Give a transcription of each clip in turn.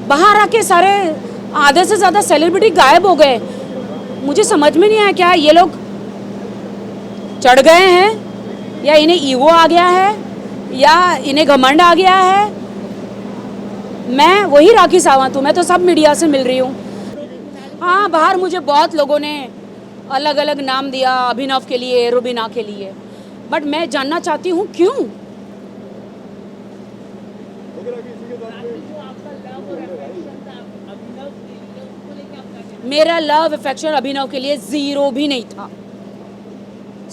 बाहर आके सारे आधे से ज़्यादा सेलिब्रिटी गायब हो गए। मुझे समझ में नहीं आया क्या ये लोग चढ़ गए हैं या इन्हें ईगो आ गया है या इन्हें घमंड आ गया है। मैं वही राखी सावंत हूँ, मैं तो सब मीडिया से मिल रही हूँ। हाँ, बाहर मुझे बहुत लोगों ने अलग अलग नाम दिया, अभिनव के लिए, रुबीना के लिए, बट मैं जानना चाहती हूँ क्यों। मेरा लव अफेक्शन अभिनव के लिए ज़ीरो भी नहीं था।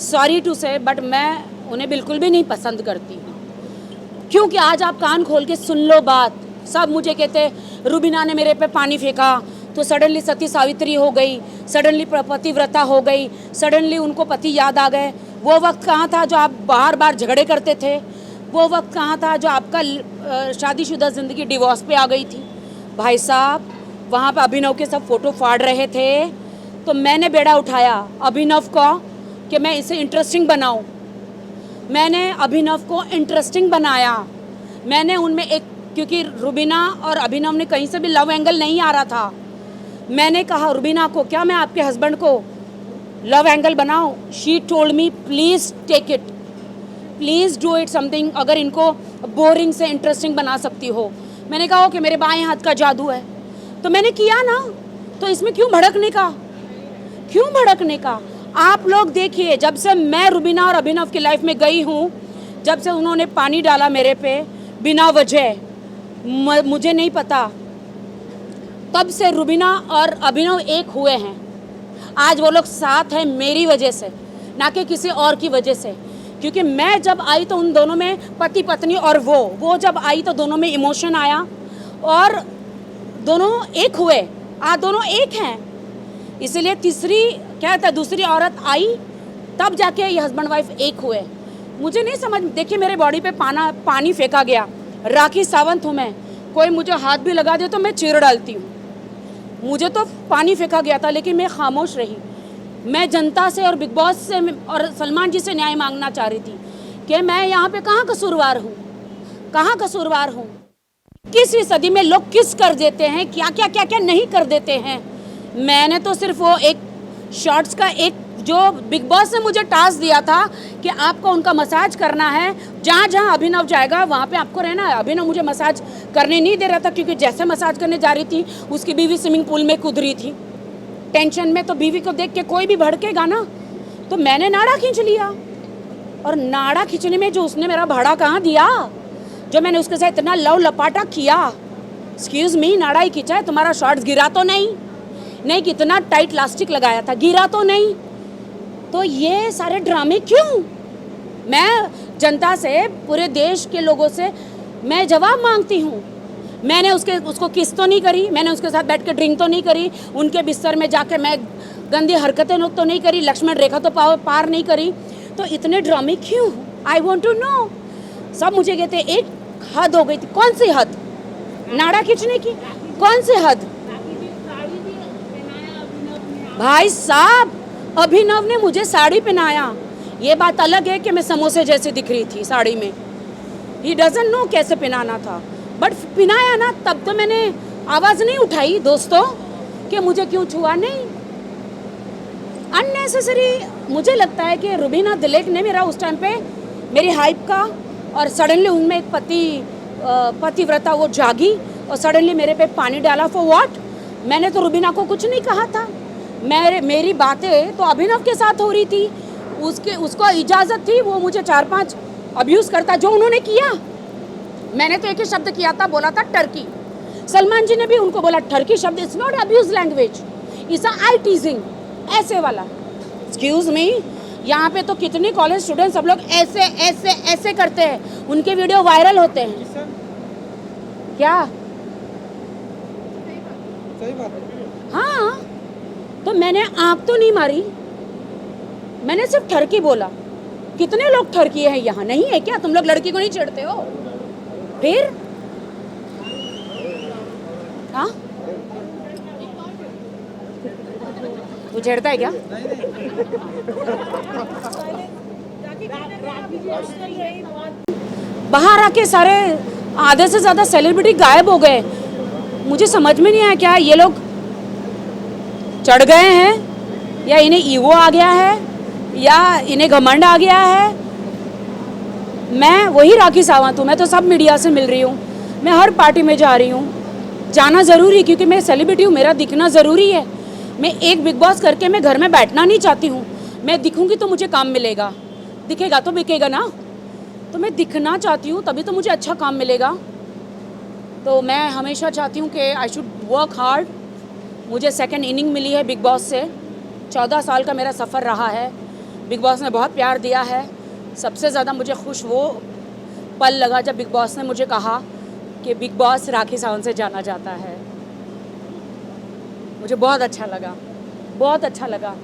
सॉरी टू से, बट मैं उन्हें बिल्कुल भी नहीं पसंद करती हूँ। क्योंकि आज आप कान खोल के सुन लो बात। सब मुझे कहते रुबीना ने मेरे पे पानी फेंका तो सडनली सती सावित्री हो गई, सडनली पतिव्रता हो गई, सडनली उनको पति याद आ गए। वो वक्त कहाँ था जो आप बार बार झगड़े करते थे? वो वक्त कहाँ था जो आपका शादीशुदा ज़िंदगी डिवोर्स पे आ गई थी? भाई साहब, वहाँ पे अभिनव के सब फोटो फाड़ रहे थे तो मैंने बेड़ा उठाया अभिनव को कि मैं इसे इंटरेस्टिंग बनाऊँ। मैंने अभिनव को इंटरेस्टिंग बनाया। मैंने उनमें एक, क्योंकि रुबीना और अभिनव ने कहीं से भी लव एंगल नहीं आ रहा था, मैंने कहा रुबीना को, क्या मैं आपके हस्बैंड को लव एंगल बनाऊं? She told me please take it, please do it something, अगर इनको बोरिंग से इंटरेस्टिंग बना सकती हो। मैंने कहा कि मेरे बाएं हाथ का जादू है, तो मैंने किया ना। तो इसमें क्यों भड़कने का, क्यों भड़कने का? आप लोग देखिए, जब से मैं रुबीना और अभिनव की लाइफ में गई हूँ, जब से उन्होंने पानी डाला मेरे पे बिना वजह, मुझे नहीं पता, तब से रुबीना और अभिनव एक हुए हैं। आज वो लोग साथ हैं मेरी वजह से, ना कि किसी और की वजह से। क्योंकि मैं जब आई तो उन दोनों में पति पत्नी, और वो जब आई तो दोनों में इमोशन आया और दोनों एक हुए। आज दोनों एक हैं, इसलिए तीसरी क्या था, दूसरी औरत आई तब जाके ये हस्बैंड वाइफ एक हुए। मुझे नहीं समझ, देखिए मेरे बॉडी पे पानी फेंका गया। राखी सावंत हूँ मैं, कोई मुझे हाथ भी लगा दे तो मैं चीर डालती हूँ। मुझे तो पानी फेंका गया था लेकिन मैं खामोश रही। मैं जनता से और बिग बॉस से और सलमान जी से न्याय मांगना चाह रही थी कि मैं यहाँ पे कहाँ कसूरवार हूँ, कहाँ कसूरवार हूँ। 21वीं सदी में लोग किस कर देते हैं, क्या क्या क्या क्या नहीं कर देते हैं। मैंने तो सिर्फ वो एक शॉर्ट्स का एक जो बिग बॉस ने मुझे टास्क दिया था कि आपको उनका मसाज करना है, जहाँ जहाँ अभिनव जाएगा वहाँ पे आपको रहना है। अभिनव मुझे मसाज करने नहीं दे रहा था, क्योंकि जैसे मसाज करने जा रही थी उसकी बीवी स्विमिंग पूल में कूद रही थी टेंशन में। तो बीवी को देख के कोई भी भड़केगा ना, तो मैंने नाड़ा खींच लिया। और नाड़ा खींचने में जो उसने मेरा भाड़ा कहाँ दिया, जो मैंने उसके साथ इतना लव लपाटा किया। एक्सक्यूज़ मी, नाड़ा ही खींचा है, तुम्हारा शॉर्ट्स गिरा तो नहीं, कितना टाइट लास्टिक लगाया था, गिरा तो नहीं। तो ये सारे ड्रामे क्यों? मैं जनता से, पूरे देश के लोगों से मैं जवाब मांगती हूँ। मैंने उसको किस तो नहीं करी, मैंने उसके साथ बैठ के ड्रिंक तो नहीं करी, उनके बिस्तर में जाके मैं गंदी हरकतें तो नहीं करी, लक्ष्मण रेखा तो पार नहीं करी। तो इतने ड्रामे क्यों? I want to know. सब मुझे कहते एक हद हो गई थी। कौन सी हद? नाड़ा खींचने की कौन सी हद? भाई साहब, अभिनव ने मुझे साड़ी पहनाया। ये बात अलग है कि मैं समोसे जैसे दिख रही थी साड़ी में, ही डजंट नो कैसे पहनाना था, बट पहनाया ना। तब तो मैंने आवाज़ नहीं उठाई दोस्तों कि मुझे क्यों छुआ, नहीं। अननेसेसरी मुझे लगता है कि रुबीना दिलेक ने मेरा उस टाइम पे मेरी हाइप का, और सडनली उनमें एक पतिव्रता वो जागी और सडनली मेरे पे पानी डाला। For what? मैंने तो रुबीना को कुछ नहीं कहा था। मेरी बातें तो अभिनव के साथ हो रही थी, उसको इजाज़त थी, वो मुझे 4-5 अब्यूज़ करता, जो उन्होंने किया। मैंने तो एक ही शब्द किया था, बोला था टर्की। सलमान जी ने भी उनको बोला टर्की शब्द is not abuse language, is a आई टीजिंग, ऐसे वाला। एक्सक्यूज़ मी, यहाँ पे तो कितने कॉलेज स्टूडेंट सब लोग ऐसे ऐसे ऐसे करते हैं, उनके वीडियो वायरल होते हैं। क्या सही बात है? हाँ, तो मैंने आँख तो नहीं मारी, मैंने सिर्फ ठरकी बोला। कितने लोग ठरकी हैं यहाँ, नहीं है क्या? तुम लोग लड़की को नहीं छेड़ते हो फिर? हाँ, वो छेड़ता है क्या? बाहर आके सारे आधे से ज़्यादा सेलिब्रिटी गायब हो गए। मुझे समझ में नहीं आया क्या ये लोग चढ़ गए हैं या इन्हें ईगो आ गया है या इन्हें घमंड आ गया है। मैं वही राखी सावंत हूँ, मैं तो सब मीडिया से मिल रही हूँ, मैं हर पार्टी में जा रही हूँ, जाना ज़रूरी क्योंकि मैं सेलिब्रिटी हूँ, मेरा दिखना ज़रूरी है। मैं एक बिग बॉस करके मैं घर में बैठना नहीं चाहती हूँ। मैं दिखूँगी तो मुझे काम मिलेगा, दिखेगा तो बिकेगा ना, तो मैं दिखना चाहती हूँ तभी तो मुझे अच्छा काम मिलेगा। तो मैं हमेशा चाहती हूँ कि आई शुड वर्क हार्ड। मुझे सेकंड इनिंग मिली है बिग बॉस से, 14 साल का मेरा सफ़र रहा है। बिग बॉस ने बहुत प्यार दिया है। सबसे ज़्यादा मुझे खुश वो पल लगा जब बिग बॉस ने मुझे कहा कि बिग बॉस राखी सावंत से जाना जाता है। मुझे बहुत अच्छा लगा, बहुत अच्छा लगा।